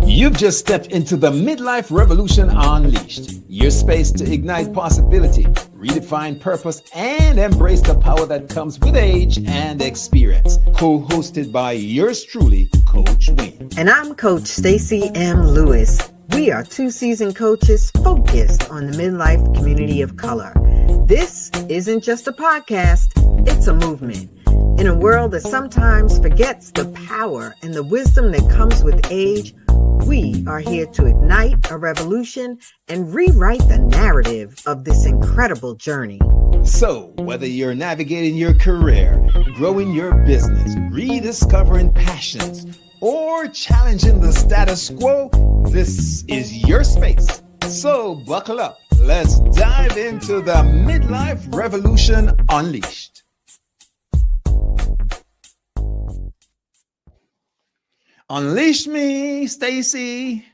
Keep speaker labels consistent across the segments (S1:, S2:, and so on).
S1: You've just stepped into the Midlife Revolution Unleashed, your space to ignite possibility, redefine purpose, and embrace the power that comes with age and experience. Co-hosted by yours truly, Coach Wayne.
S2: And I'm Coach Stacey M. Lewis. We are two seasoned coaches focused on the midlife community of color. This isn't just a podcast, it's a movement. In a world that sometimes forgets the power and the wisdom that comes with age, we are here to ignite a revolution and rewrite the narrative of this incredible journey.
S1: So, whether you're navigating your career, growing your business, rediscovering passions, or challenging the status quo, this is your space. So, buckle up. Let's dive into the Midlife Revolution Unleashed. Unleash me, Stacy.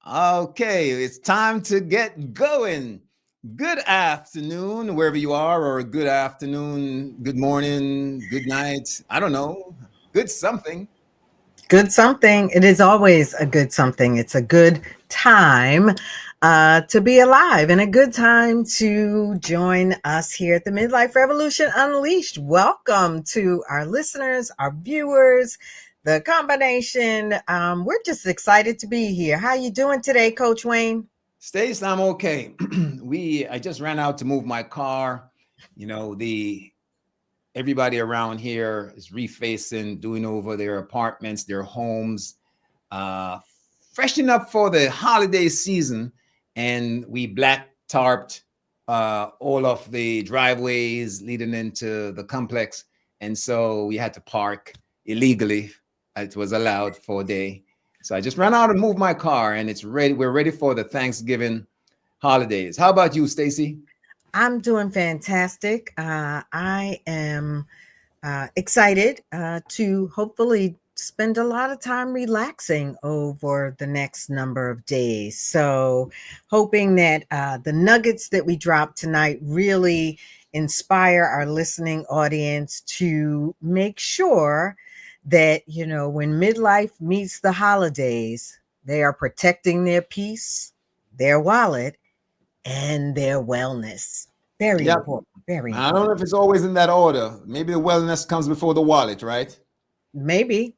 S1: Okay, it's time to get going. Good afternoon, wherever you are, or good afternoon, good morning, good night. I don't know. Good something.
S2: Good something. It is always a good something. It's a good time to be alive and a good time to join us here at the Midlife Revolution Unleashed. Welcome to our listeners, our viewers, the combination. We're just excited to be here. How you doing today, Coach Wayne?
S1: Stace, I'm okay. I just ran out to move my car. You know, everybody around here is refacing, doing over their apartments, their homes, freshening up for the holiday season. And we black tarped all of the driveways leading into the complex. And so we had to park illegally. It was allowed for a day. So I just ran out and moved my car, and it's ready. We're ready for the Thanksgiving holidays. How about you, Stacy?
S2: I'm doing fantastic. I am excited to hopefully spend a lot of time relaxing over the next number of days. So hoping that the nuggets that we drop tonight really inspire our listening audience to make sure that, you know, when midlife meets the holidays, they are protecting their peace, their wallet, and their wellness. Very important. Very important.
S1: I don't know if it's always in that order. Maybe the wellness comes before the wallet, right?
S2: Maybe.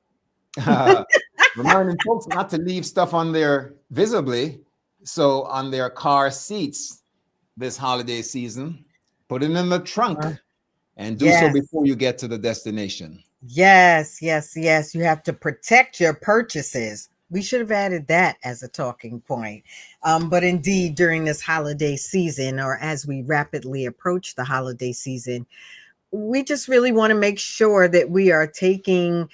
S1: Reminding folks not to leave stuff on there visibly. So on their car seats this holiday season, put it in the trunk and do so before you get to the destination.
S2: Yes. You have to protect your purchases. We should have added that as a talking point. But indeed, during this holiday season, or as we rapidly approach the holiday season, we just really want to make sure that we are taking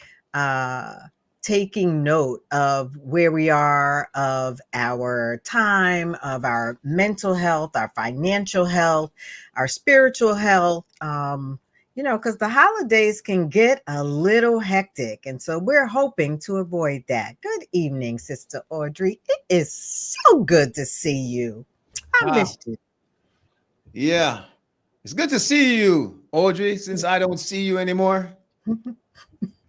S2: note of where we are, of our time, of our mental health, our financial health, our spiritual health, because the holidays can get a little hectic. And so we're hoping to avoid that. Good evening, Sister Audrey. It is so good to see you. I missed you.
S1: Yeah. It's good to see you, Audrey, since I don't see you anymore.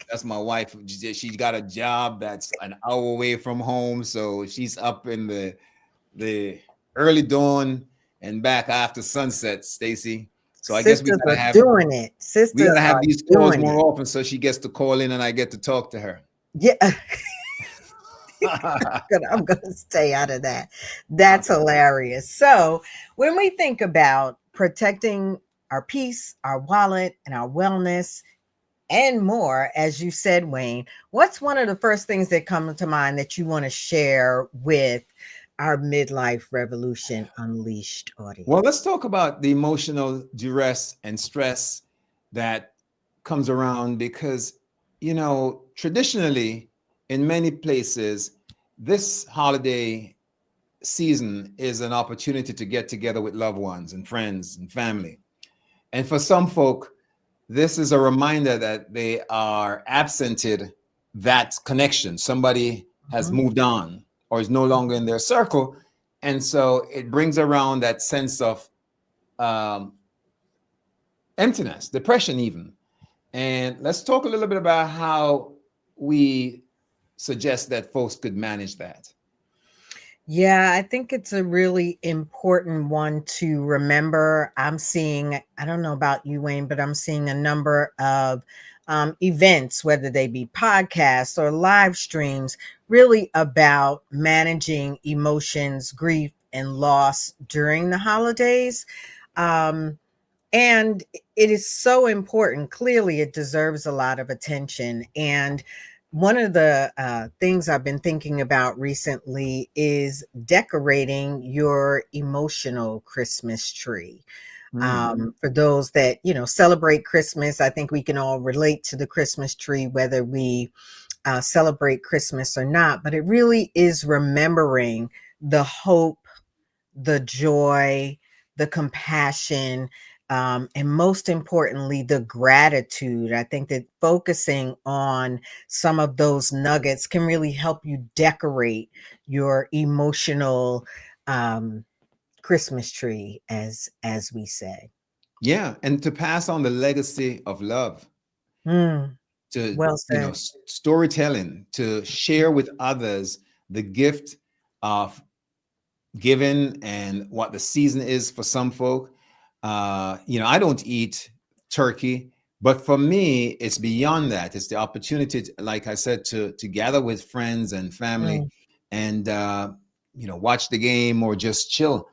S1: That's my wife. She's got a job that's an hour away from home. So she's up in the early dawn and back after sunset, Stacy. So I guess we gotta have
S2: doing it. Sisters,
S1: we gotta have these calls more often so she gets to call in and I get to talk to her.
S2: Yeah. I'm gonna stay out of that. That's hilarious. So when we think about protecting our peace, our wallet, and our wellness, and more, as you said, Wayne, what's one of the first things that come to mind that you want to share with our Midlife Revolution Unleashed audience?
S1: Well, let's talk about the emotional duress and stress that comes around because, traditionally in many places, this holiday season is an opportunity to get together with loved ones and friends and family. And for some folk, this is a reminder that they are absented that connection. Somebody has moved on or is no longer in their circle. And so it brings around that sense of emptiness, depression even. And let's talk a little bit about how we suggest that folks could manage that.
S2: Yeah, I think it's a really important one to remember. I'm seeing, I don't know about you, Wayne, but I'm seeing a number of events, whether they be podcasts or live streams, really about managing emotions, grief, and loss during the holidays. Um, and it is so important. Clearly, it deserves a lot of attention. And one of the things I've been thinking about recently is decorating your emotional Christmas tree.
S1: Hmm.
S2: For those that, celebrate Christmas, I think we can all relate to the Christmas tree, whether we celebrate Christmas or not. But it really is remembering the hope, the joy, the compassion, and most importantly, the gratitude. I think that focusing on some of those nuggets can really help you decorate your emotional um, Christmas tree, as we say.
S1: Yeah, and to pass on the legacy of love,
S2: Mm,
S1: to
S2: well said.
S1: storytelling, to share with others the gift of given and what the season is for some folk. I don't eat turkey, but for me, it's beyond that. It's the opportunity, like I said, to gather with friends and family,
S2: Mm,
S1: and watch the game or just chill.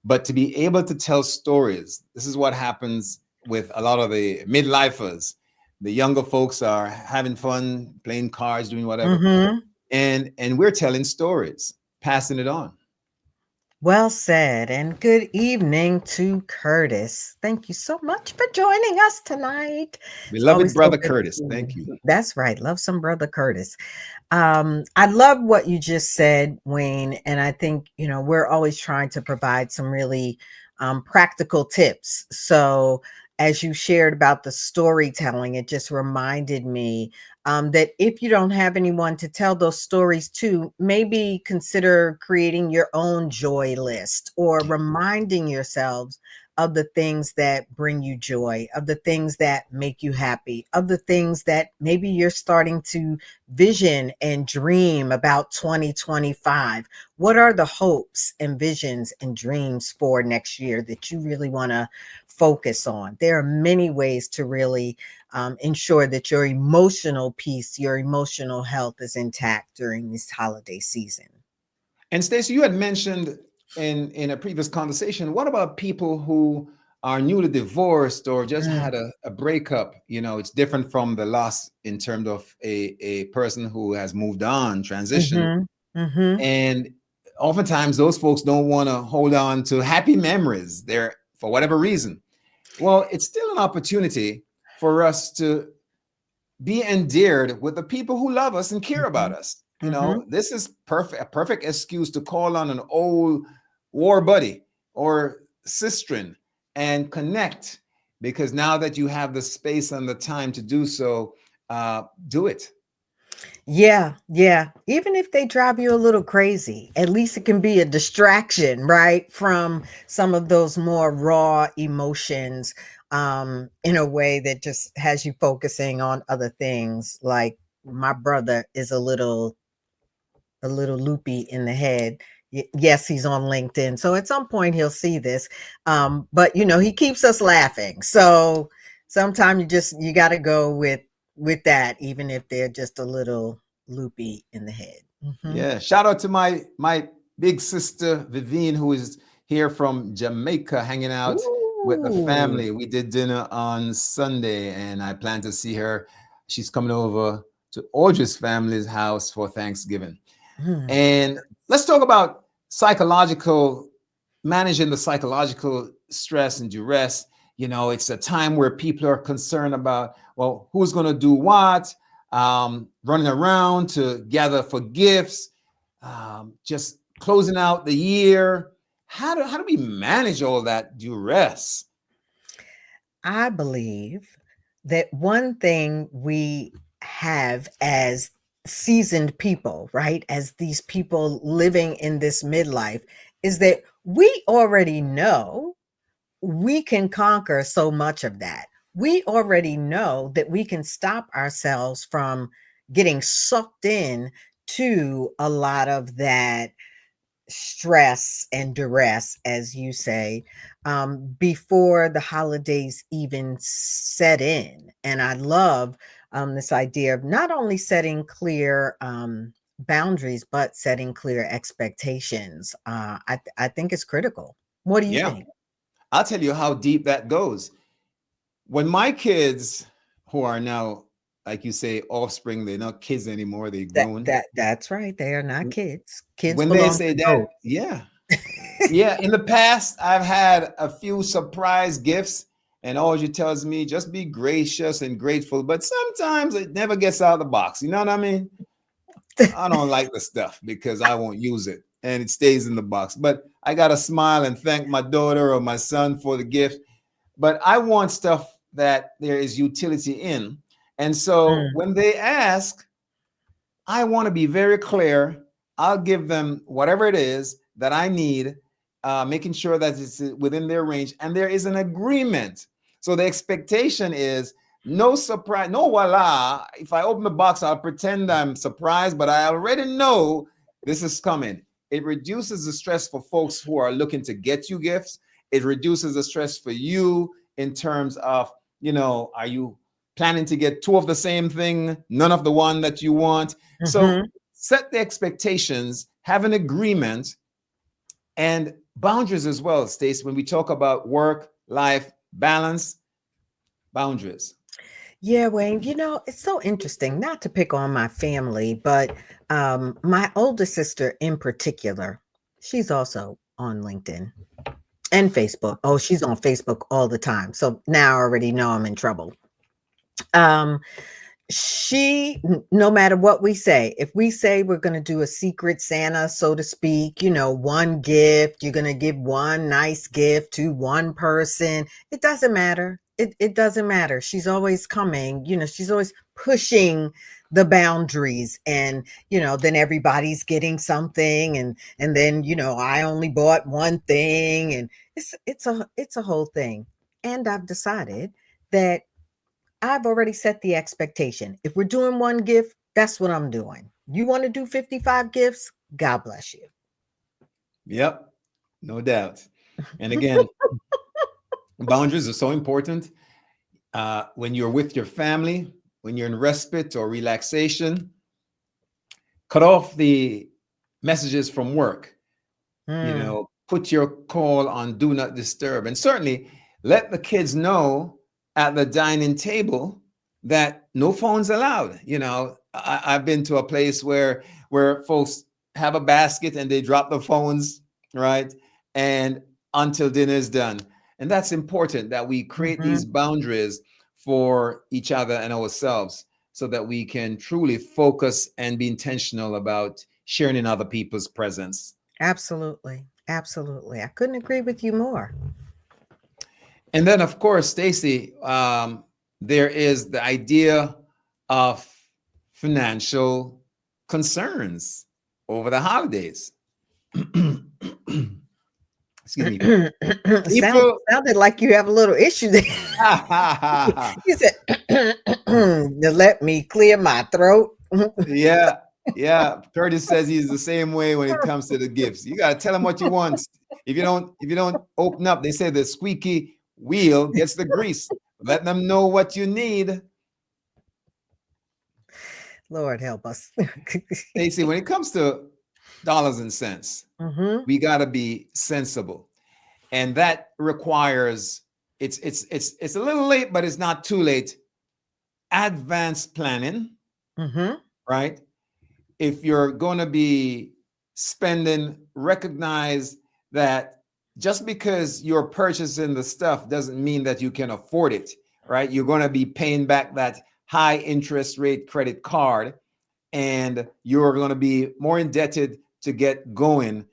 S1: But to be able to tell stories, this is what happens with a lot of the midlifers. The younger folks are having fun, playing cards, doing whatever,
S2: hmm
S1: and we're telling stories, passing it on.
S2: Well said, and good evening to Curtis. Thank you so much for joining us tonight. It's
S1: Beloved
S2: always so
S1: brother
S2: good to
S1: Curtis,
S2: see
S1: thank you.
S2: you. That's right. Love some brother Curtis. I love what you just said, Wayne, and I think we're always trying to provide some really practical tips. So, as you shared about the storytelling, it just reminded me that if you don't have anyone to tell those stories to, maybe consider creating your own joy list or reminding yourselves of the things that bring you joy, of the things that make you happy, of the things that maybe you're starting to vision and dream about 2025. What are the hopes and visions and dreams for next year that you really want to focus on? There are many ways to really ensure that your emotional peace, your emotional health is intact during this holiday season.
S1: And Stacey, you had mentioned in a previous conversation, what about people who are newly divorced or just
S2: Mm,
S1: had a breakup? It's different from the loss in terms of a person who has moved on, transitioned.
S2: mhm, mhm,
S1: And oftentimes those folks don't want to hold on to happy memories there for whatever reason. Well, it's still an opportunity for us to be endeared with the people who love us and care about
S2: mhm,
S1: us.
S2: mhm.
S1: This is perfect, a perfect excuse to call on an old war buddy or sister and connect, because now that you have the space and the time to do so, do it.
S2: Yeah, yeah. Even if they drive you a little crazy, at least it can be a distraction, right? From some of those more raw emotions, in a way that just has you focusing on other things. Like my brother is a little loopy in the head. Yes, he's on LinkedIn. So at some point he'll see this. But he keeps us laughing. So sometimes you got to go with that, even if they're just a little loopy in the head. Hmm.
S1: Yeah, shout out to my big sister Vivian, who is here from Jamaica, hanging out with the
S2: Ooh.
S1: family. We did dinner on Sunday, and I plan to see her. She's coming over to Audrey's family's house for Thanksgiving.
S2: Mm.
S1: And let's talk about psychological managing the psychological stress and duress. It's a time where people are concerned about, well, who's going to do what, running around to gather for gifts, just closing out the year. How do we manage all that duress?
S2: I believe that one thing we have as seasoned people, right, as these people living in this midlife, is that we already know we can conquer so much of that. we already know that we can stop ourselves from getting sucked in to a lot of that stress and duress, as you say, before the holidays even set in. And I love this idea of not only setting clear boundaries, but setting clear expectations. I think it's critical. What do you
S1: Yeah.
S2: think?
S1: I'll tell you how deep that goes. When my kids, who are now, like you say, offspring, they're not kids anymore, they're grown.
S2: That's right. They are not kids. Kids
S1: When they
S2: belong
S1: say
S2: to
S1: that,
S2: both.
S1: yeah, yeah. In the past, I've had a few surprise gifts, and always tells me just be gracious and grateful. But sometimes it never gets out of the box. You know what I mean? I don't like the stuff because I won't use it, and it stays in the box. But I gotta smile and thank my daughter or my son for the gift. But I want stuff that there is utility in. And so
S2: Mm,
S1: when they ask, I want to be very clear. I'll give them whatever it is that I need, making sure that it's within their range and there is an agreement. So the expectation is no surprise, no voila. If I open the box, I'll pretend I'm surprised, but I already know this is coming. It reduces the stress for folks who are looking to get you gifts. It reduces the stress for you in terms of, are you planning to get two of the same thing, none of the one that you want? So
S2: mhm.
S1: set the expectations, have an agreement, and boundaries as well, Stacey. When we talk about work, life, balance, boundaries.
S2: Yeah, Wayne, it's so interesting, not to pick on my family, but my older sister in particular, she's also on LinkedIn and Facebook. Oh, she's on Facebook all the time. So now I already know I'm in trouble. Um, no matter what we say, if we say we're going to do a secret Santa, so to speak, one gift, you're going to give one nice gift to one person, it doesn't matter. It doesn't matter. She's always coming, she's always pushing the boundaries, and then everybody's getting something, and then I only bought one thing, and it's a whole thing. And I've decided that I've already set the expectation. If we're doing one gift, that's what I'm doing. You want to do 55 gifts? God bless you.
S1: Yep, no doubt. And again, boundaries are so important. When you're with your family, when you're in respite or relaxation, cut off the messages from work.
S2: Mm,
S1: Put your call on do not disturb, and certainly let the kids know at the dining table that no phones allowed. I've been to a place where folks have a basket and they drop the phones, right? And until dinner is done. And that's important that we create
S2: mhm.
S1: these boundaries for each other and ourselves so that we can truly focus and be intentional about sharing in other people's presence.
S2: Absolutely. Absolutely. I couldn't agree with you more.
S1: And then, of course, Stacy, there is the idea of financial concerns over the holidays. Excuse me.
S2: Sound,
S1: People,
S2: sounded like you have a little issue there. You said, to let me clear my throat.
S1: yeah, yeah. Curtis says he's the same way when it comes to the gifts. You gotta tell him what you want. If you don't open up, they say the squeaky wheel gets the grease. Let them know what you need.
S2: Lord help us.
S1: Stacey, when it comes to dollars and cents,
S2: Hmm.
S1: we got to be sensible, and that requires it's a little late, but it's not too late. Advanced planning,
S2: Hmm.
S1: right? If you're going to be spending, recognize that just because you're purchasing the stuff doesn't mean that you can afford it, right? You're going to be paying back that high interest rate credit card, and you're going to be more indebted to get going.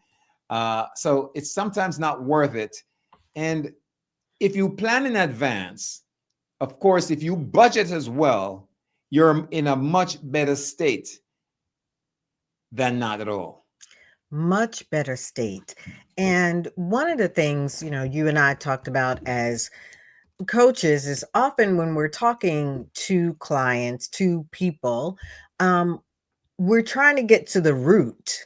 S1: So it's sometimes not worth it. And if you plan in advance, of course, if you budget as well, you're in a much better state than not at all.
S2: Much better state. And one of the things, you and I talked about as coaches is often when we're talking to clients, to people, um, we're trying to get to the root,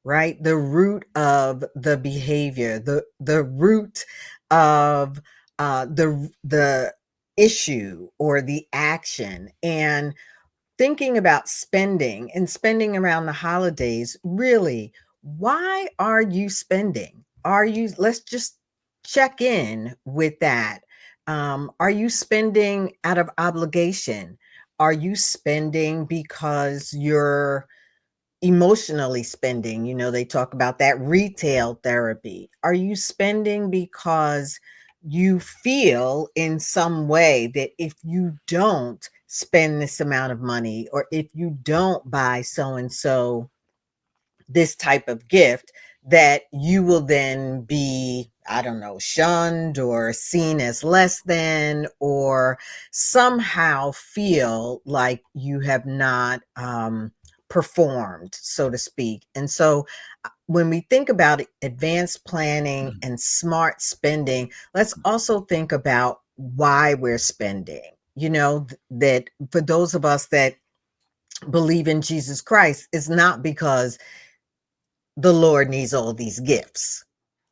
S2: right? The root of the behavior, the root of the issue or the action. And thinking about spending and spending around the holidays, really, why are you spending? Are you, let's just check in with that. Are you spending out of obligation? Are you spending because you're emotionally spending? You know, they talk about that retail therapy. Are you spending because you feel in some way that if you don't spend this amount of money, or if you don't buy so and so this type of gift, that you will then be, I don't know, shunned or seen as less than, or somehow feel like you have not performed, so to speak. And so when we think about advanced planning and smart spending, let's also think about why we're spending. You know, that for those of us that believe in Jesus Christ, is not because the Lord needs all these gifts.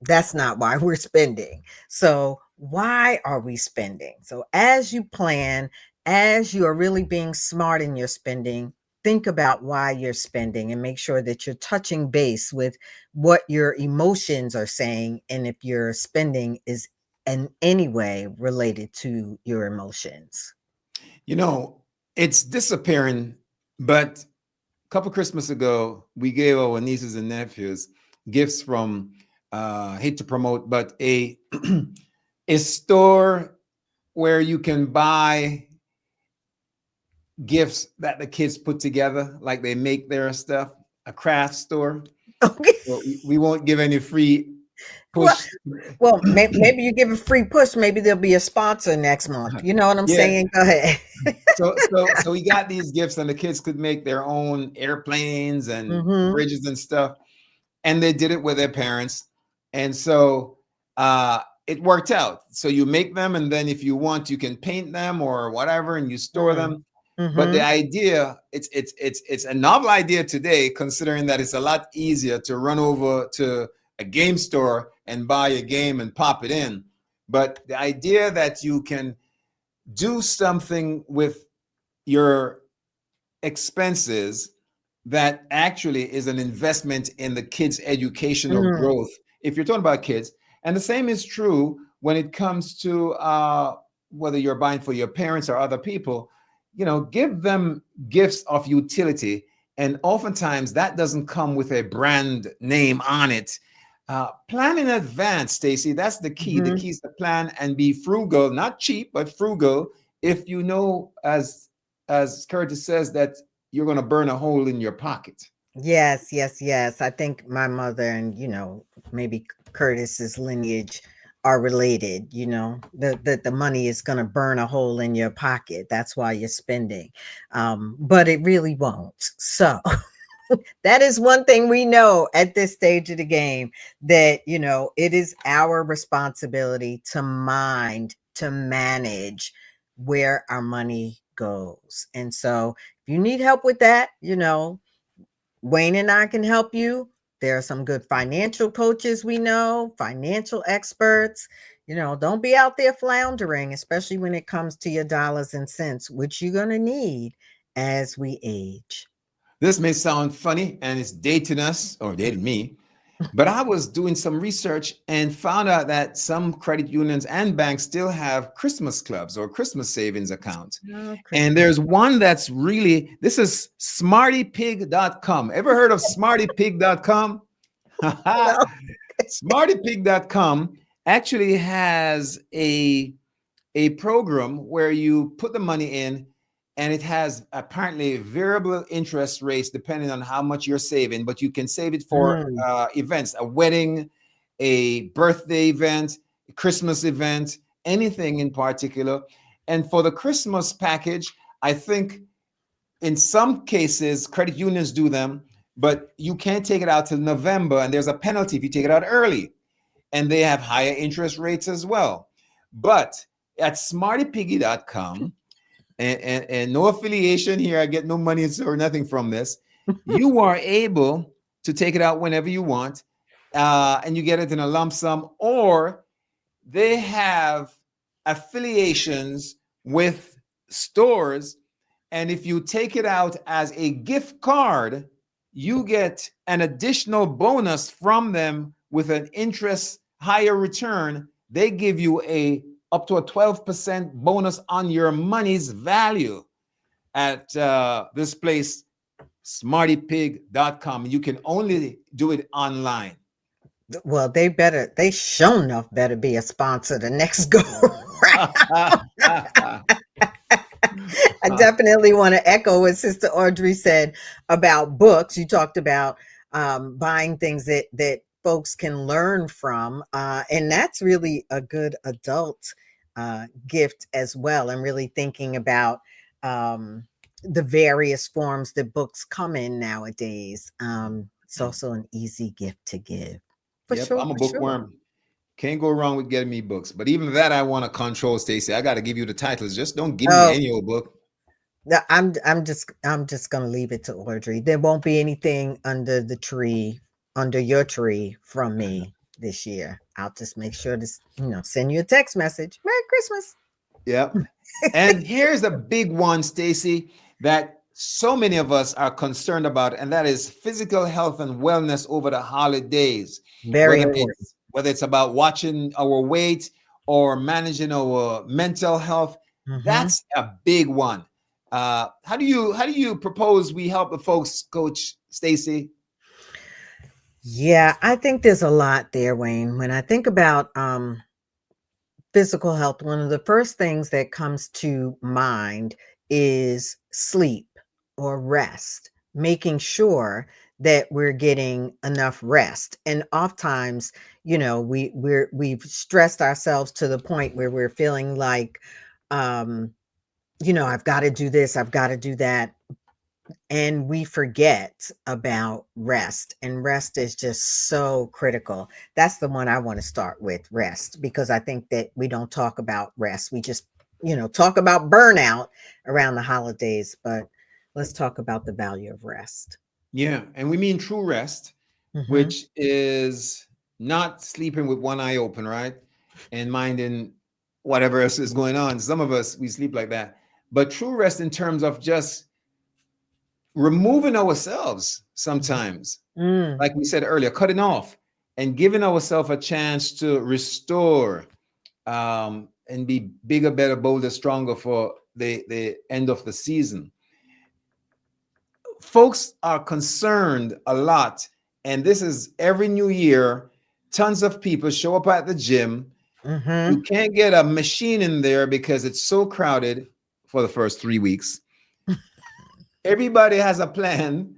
S2: That's not why we're spending. So, why are we spending? So, as you plan, as you are really being smart in your spending, think about why you're spending and make sure that you're touching base with what your emotions are saying. And if your spending is in any way related to your emotions.
S1: You know, it's disappearing, but a couple Christmas ago, we gave our nieces and nephews gifts from hate to promote, but a a store where you can buy gifts that the kids put together, like they make their stuff, a craft store.
S2: Okay.
S1: Well, we won't give any free
S2: Well,
S1: push.
S2: maybe you give a free push. Maybe there'll be a sponsor next month. You know what I'm
S1: Yeah.
S2: saying? Go ahead.
S1: So we got these gifts, and the kids could make their own airplanes and
S2: Mhm.
S1: bridges and stuff, and they did it with their parents, and so it worked out. So you make them, and then if you want, you can paint them or whatever, and you store
S2: Mm.
S1: them. But the
S2: Mhm.
S1: idea, it's a novel idea today, considering that it's a lot easier to run over to a game store and buy a game and pop it in. But the idea that you can do something with your expenses that actually is an investment in the kids' educational
S2: Mm.
S1: growth. If you're talking about kids, and the same is true when it comes to whether you're buying for your parents or other people, you know, give them gifts of utility. And oftentimes that doesn't come with a brand name on it. Plan in advance, Stacy. That's the key. The
S2: Mhm.
S1: key is to plan and be frugal, not cheap, but frugal. If you know, as Curtis says, that you're going to burn a hole in your pocket.
S2: Yes, yes, yes. I think my mother and, maybe Curtis's lineage are related, that the money is going to burn a hole in your pocket. That's why you're spending. But it really won't. So, that is one thing we know at this stage of the game, that it is our responsibility to mind, to manage where our money goes. And so if you need help with that, Wayne and I can help you. There are some good financial coaches we know, financial experts. Don't be out there floundering, especially when it comes to your dollars and cents, which you're going to need as we age.
S1: This may sound funny and it's dating us or dating me, but I was doing some research and found out that some credit unions and banks still have Christmas clubs or Christmas savings accounts.
S2: Oh,
S1: And
S2: Christmas.
S1: there's one that's really, this is smartypig.com. Ever heard of smartypig.com?
S2: No.
S1: Smartypig.com actually has a program where you put the money in, and it has apparently variable interest rates depending on how much you're saving, but you can save it for
S2: Mm,
S1: events, a wedding, a birthday event, a Christmas event, anything in particular. And for the Christmas package, I think in some cases credit unions do them, but you can't take it out till November, and there's a penalty if you take it out early, and they have higher interest rates as well. But at smartypiggy.com, and no affiliation here. I get no money or nothing from this. You are able to take it out whenever you want, and you get it in a lump sum, or they have affiliations with stores. And if you take it out as a gift card, you get an additional bonus from them with an interest higher return. They give you a up to a 12% bonus on your money's value at this place, smartypig.com. You can only do it online.
S2: Well, they sure enough better be a sponsor the next go round. I definitely want to echo what Sister Audrey said about books. You talked about buying things that folks can learn from, and that's really a good adult gift as well. And really thinking about the various forms that books come in nowadays. It's also an easy gift to give, for
S1: Yep,
S2: sure,
S1: I'm a
S2: for sure.
S1: bookworm. Can't go wrong with getting me books. But even that, I want to control, Stacy. I got to give you the titles. Just don't give me
S2: Oh,
S1: any old book.
S2: I'm just gonna leave it to Audrey. There won't be anything under the tree, under your tree from me this year. I'll just make sure to send you a text message. Merry Christmas.
S1: Yep. And here's a big one, Stacy, that so many of us are concerned about, and that is physical health and wellness over the holidays.
S2: Very
S1: Whether
S2: important.
S1: it's about watching our weight or managing our mental health,
S2: Hmm.
S1: that's a big one. How do you propose we help the folks, Coach Stacy?
S2: Yeah, I think there's a lot there, Wayne. When I think about physical health, one of the first things that comes to mind is sleep or rest, making sure that we're getting enough rest. And oftentimes, we've stressed ourselves to the point where we're feeling like, um, I've got to do this, I've got to do that, and we forget about rest, and rest is just so critical. That's the one I want to start with, rest, because I think that we don't talk about rest. We just talk about burnout around the holidays, but let's talk about the value of rest.
S1: Yeah, and we mean true rest,
S2: Hmm.
S1: which is not sleeping with one eye open, right? And minding whatever else is going on. Some of us, we sleep like that. But true rest in terms of just removing ourselves sometimes,
S2: Mm.
S1: like we said earlier, cutting off and giving ourselves a chance to restore, and be bigger, better, bolder, stronger for the end of the season. Folks are concerned a lot, and this is every new year. Tons of people show up at the gym. You
S2: Hmm.
S1: can't get a machine in there because it's so crowded for the first 3 weeks. Everybody has a plan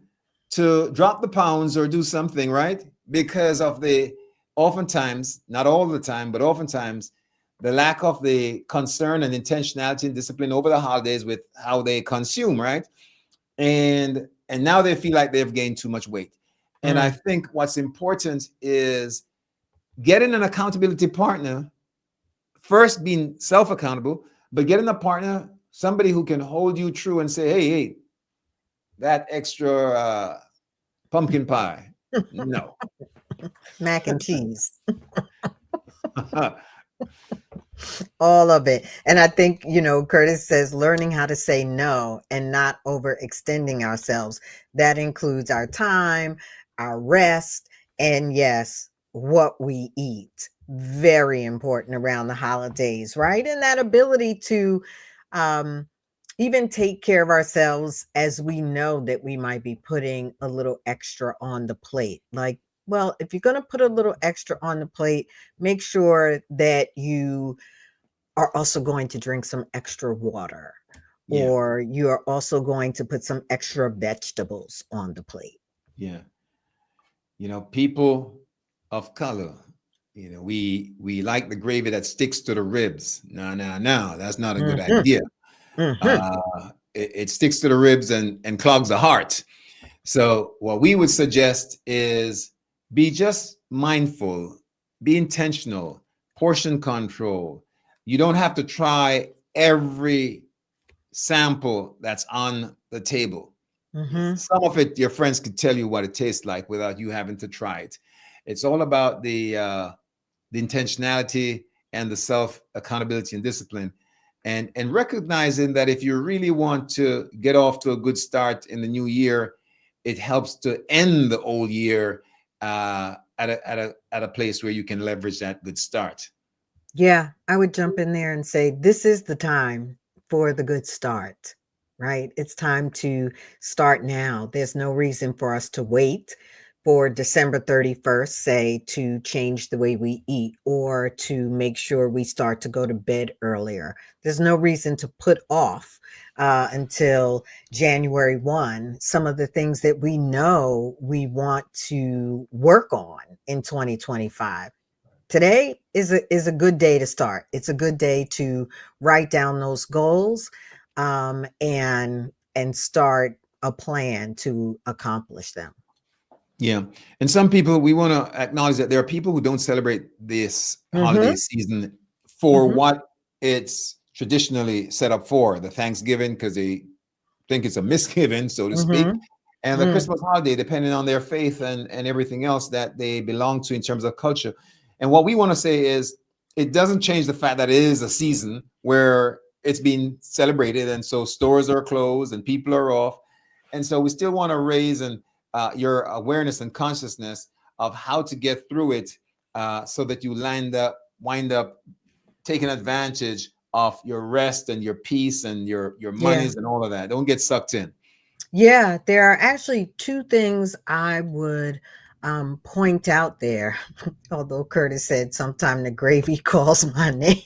S1: to drop the pounds or do something, right? Because of the oftentimes, not all the time, but oftentimes, the lack of the concern and intentionality and discipline over the holidays with how they consume, right? And now they feel like they've gained too much weight. And I
S2: Mm.
S1: think what's important is getting an accountability partner, first being self-accountable, but getting a partner, somebody who can hold you true and say, hey, that extra pumpkin pie, no.
S2: Mac and cheese. All of it. And I think, Curtis says learning how to say no and not overextending ourselves. That includes our time, our rest, and yes, what we eat. Very important around the holidays, right? And that ability to um, even take care of ourselves as we know that we might be putting a little extra on the plate. Like, well, if you're going to put a little extra on the plate, make sure that you are also going to drink some extra water,
S1: Yeah,
S2: or you are also going to put some extra vegetables on the plate.
S1: yeah. People of color, we like the gravy that sticks to the ribs. No, no, no, that's not a good
S2: Mhm,
S1: idea.
S2: mhm,
S1: It sticks to the ribs and clogs the heart. So what we would suggest is be just mindful, be intentional, portion control. You don't have to try every sample that's on the table.
S2: Mm-hmm.
S1: Some of it, your friends could tell you what it tastes like without you having to try it. It's all about the intentionality and the self accountability and discipline, and recognizing that if you really want to get off to a good start in the new year, it helps to end the old year at a place where you can leverage that good start.
S2: Yeah, I would jump in there and say, this is the time for the good start, right? It's time to start now. There's no reason for us to wait for December 31st, say, to change the way we eat or to make sure we start to go to bed earlier. There's no reason to put off until January 1 some of the things that we know we want to work on in 2025. Today is a good day to start. It's a good day to write down those goals, and start a plan to accomplish them.
S1: Yeah. And some people, we want to acknowledge that there are people who don't celebrate this holiday
S2: Mhm,
S1: season for
S2: mhm,
S1: what it's traditionally set up for, the Thanksgiving, because they think it's a misgiving, so to speak,
S2: mhm,
S1: and the
S2: mm,
S1: Christmas holiday, depending on their faith and everything else that they belong to in terms of culture. And what we want to say is it doesn't change the fact that it is a season where it's being celebrated. And so stores are closed and people are off. And so we still want to raise your awareness and consciousness of how to get through it, so that you wind up taking advantage of your rest and your peace and your
S2: yeah.
S1: monies and all of that. Don't get sucked in.
S2: Yeah, there are actually 2 things I would, point out there, although Curtis said sometime the gravy calls my name.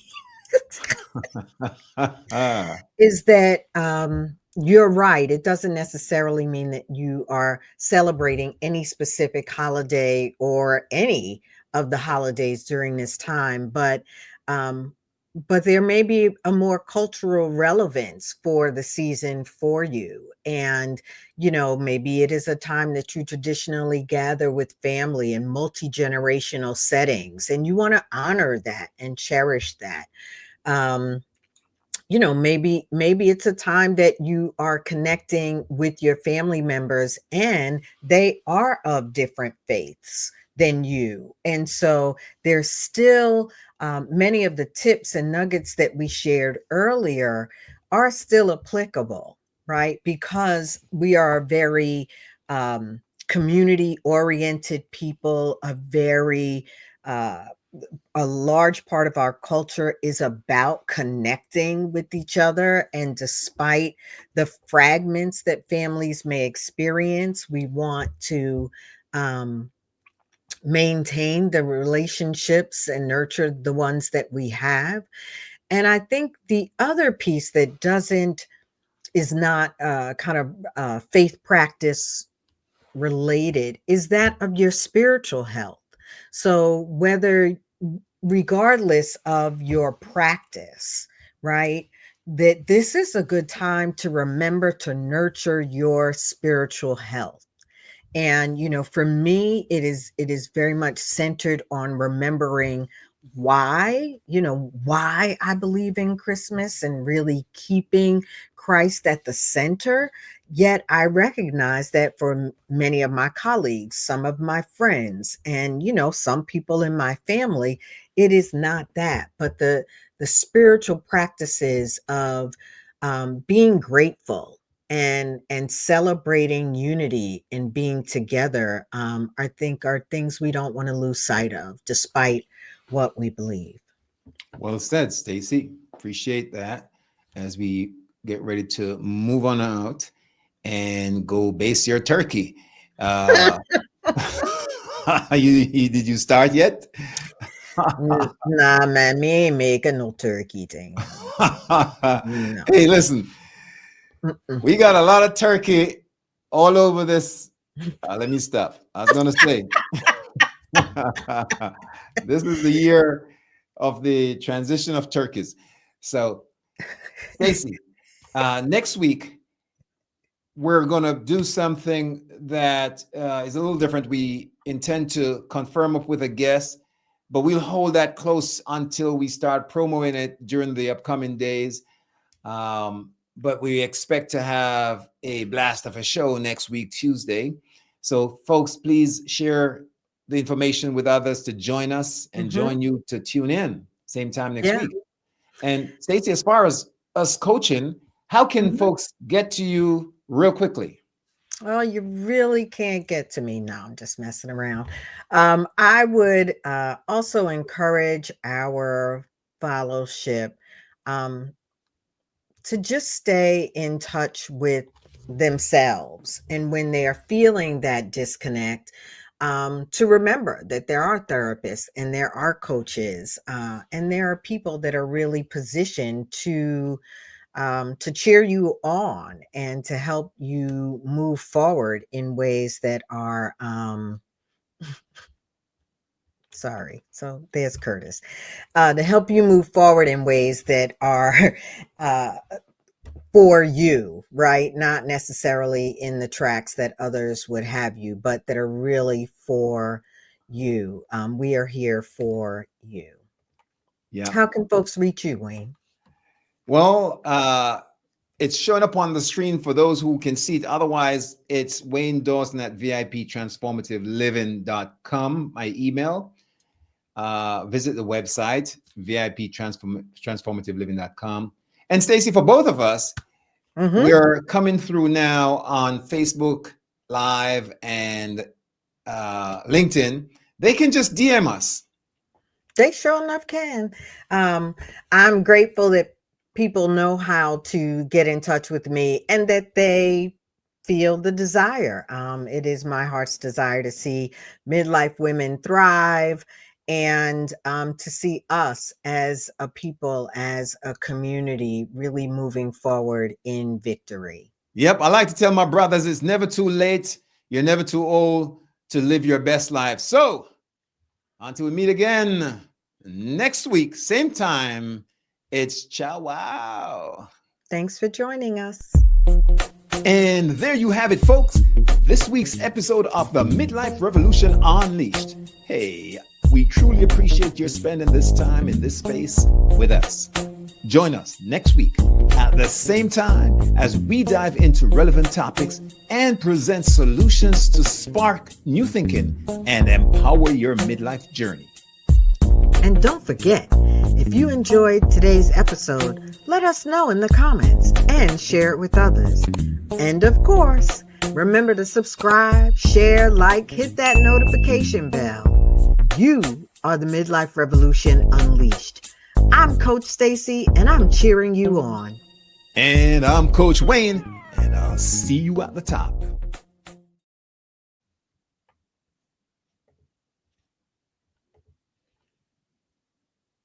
S2: Is that, you're right, it doesn't necessarily mean that you are celebrating any specific holiday or any of the holidays during this time, um, but there may be a more cultural relevance for the season for you, and, maybe it is a time that you traditionally gather with family in multi-generational settings, and you wanna honor that and cherish that. Um maybe it's a time that you are connecting with your family members and they are of different faiths than you, and so there's still, many of the tips and nuggets that we shared earlier are still applicable, right? Because we are a very, community oriented people, uh, a large part of our culture is about connecting with each other. And despite the fragments that families may experience, we want to, um, maintain the relationships and nurture the ones that we have. And I think the other piece that doesn't is not kind of faith practice related is that of your spiritual health. So whether regardless of your practice, right? That this is a good time to remember to nurture your spiritual health. And for me it is very much centered on remembering why I believe in Christmas and really keeping Christ at the center. Yet I recognize that for many of my colleagues, some of my friends, and some people in my family, it is not that, but the spiritual practices of, being grateful and celebrating unity and being together, I think are things we don't want to lose sight of, despite what we believe.
S1: Well said, Stacy. Appreciate that. As we get ready to move on out and go base your turkey. Uh, did you start yet?
S2: Nah, man, me ain't making no turkey thing. No.
S1: Hey, listen,
S2: Mm-mm.
S1: we got a lot of turkey all over this. Let me stop. I was going to say, this is the year of the transition of turkeys. So, Stacy, next week, we're going to do something that is a little different. We intend to confirm up with a guest but we'll hold that close until we start promoting it during the upcoming days. But we expect to have a blast of a show next week, Tuesday. So, folks, please share the information with others to join us and
S2: Mm-hmm.
S1: join you to tune in same time next
S2: Yeah.
S1: week. And Stacey, as far as us coaching, how can
S2: Mm-hmm.
S1: folks get to you real quickly?
S2: Well, you really can't get to me. No, I'm just messing around. I would also encourage our fellowship um, to just stay in touch with themselves. And when they are feeling that disconnect, to remember that there are therapists and there are coaches and there are people that are really positioned to cheer you on and to help you move forward in ways that are sorry. So there's Curtis. To help you move forward in ways that are uh, for you, right? Not necessarily in the tracks that others would have you, but that are really for you. We are here for you.
S1: Yeah.
S2: How can folks reach you, Wayne?
S1: Well, it's showing up on the screen for those who can see it. Otherwise, it's Wayne Dawson at VIPtransformativeliving.com, my email. Visit the website, VIPtransformativeliving.com. And Stacey, for both of us,
S2: Mm-hmm.
S1: we're coming through now on Facebook Live and LinkedIn. They can just DM us.
S2: They sure enough can. I'm grateful that people know how to get in touch with me and that they feel the desire. It is my heart's desire to see midlife women thrive and to see us as a people, as a community, really moving forward in victory.
S1: Yep, I like to tell my brothers it's never too late. You're never too old to live your best life. So, until we meet again next week, same time, it's ciao wow.
S2: Thanks for joining us.
S1: And there you have it, folks. This week's episode of the Midlife Revolution Unleashed. Hey, we truly appreciate your spending this time in this space with us. Join us next week at the same time as we dive into relevant topics and present solutions to spark new thinking and empower your midlife journey.
S2: And don't forget, if you enjoyed today's episode, let us know in the comments and share it with others. And of course, remember to subscribe, share, like, hit that notification bell. You are the Midlife Revolution Unleashed. I'm Coach Stacey, and I'm cheering you on.
S1: And I'm Coach Wayne, and I'll see you at the top.